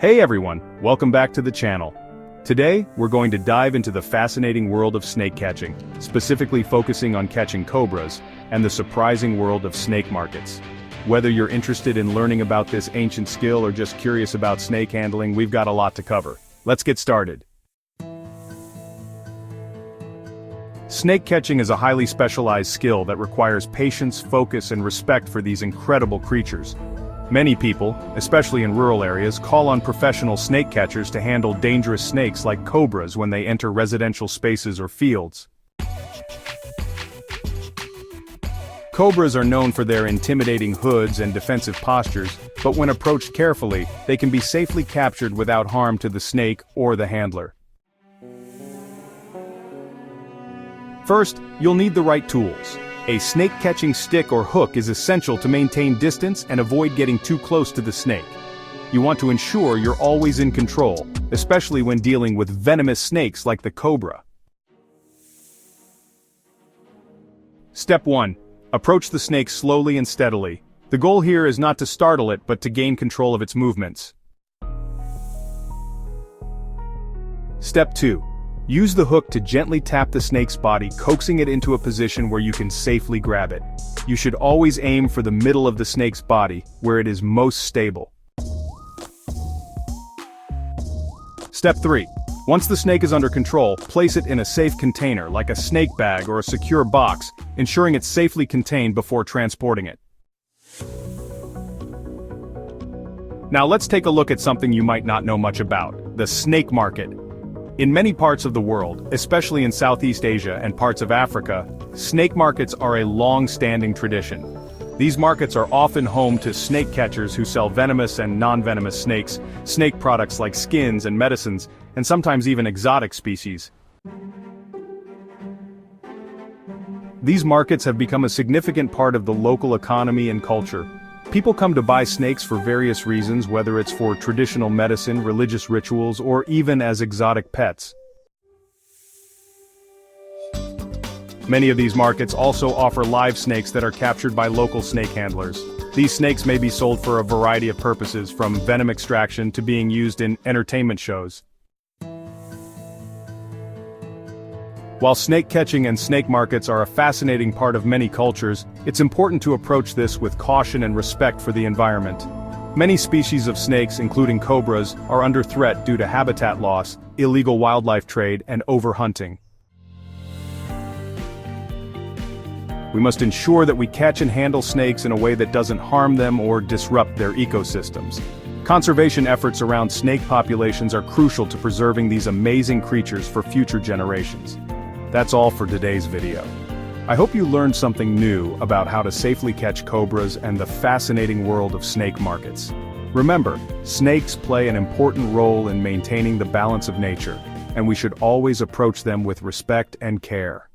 Hey everyone, welcome back to the channel. Today, we're going to dive into the fascinating world of snake catching, specifically focusing on catching cobras, and the surprising world of snake markets. Whether you're interested in learning about this ancient skill or just curious about snake handling, we've got a lot to cover. Let's get started. Snake catching is a highly specialized skill that requires patience, focus, and respect for these incredible creatures. Many people, especially in rural areas, call on professional snake catchers to handle dangerous snakes like cobras when they enter residential spaces or fields. Cobras are known for their intimidating hoods and defensive postures, but when approached carefully, they can be safely captured without harm to the snake or the handler. First, you'll need the right tools. A snake-catching stick or hook is essential to maintain distance and avoid getting too close to the snake. You want to ensure you're always in control, especially when dealing with venomous snakes like the cobra. Step 1. Approach the snake slowly and steadily. The goal here is not to startle it but to gain control of its movements. Step 2. Use the hook to gently tap the snake's body, coaxing it into a position where you can safely grab it. You should always aim for the middle of the snake's body, where it is most stable. Step 3. Once the snake is under control, place it in a safe container like a snake bag or a secure box, ensuring it's safely contained before transporting it. Now let's take a look at something you might not know much about: the snake market. In many parts of the world, especially in Southeast Asia and parts of Africa, snake markets are a long-standing tradition. These markets are often home to snake catchers who sell venomous and non-venomous snakes, snake products like skins and medicines, and sometimes even exotic species. These markets have become a significant part of the local economy and culture. People come to buy snakes for various reasons, whether it's for traditional medicine, religious rituals, or even as exotic pets. Many of these markets also offer live snakes that are captured by local snake handlers. These snakes may be sold for a variety of purposes, from venom extraction to being used in entertainment shows. While snake catching and snake markets are a fascinating part of many cultures, it's important to approach this with caution and respect for the environment. Many species of snakes, including cobras, are under threat due to habitat loss, illegal wildlife trade, and overhunting. We must ensure that we catch and handle snakes in a way that doesn't harm them or disrupt their ecosystems. Conservation efforts around snake populations are crucial to preserving these amazing creatures for future generations. That's all for today's video. I hope you learned something new about how to safely catch cobras and the fascinating world of snake markets. Remember, snakes play an important role in maintaining the balance of nature, and we should always approach them with respect and care.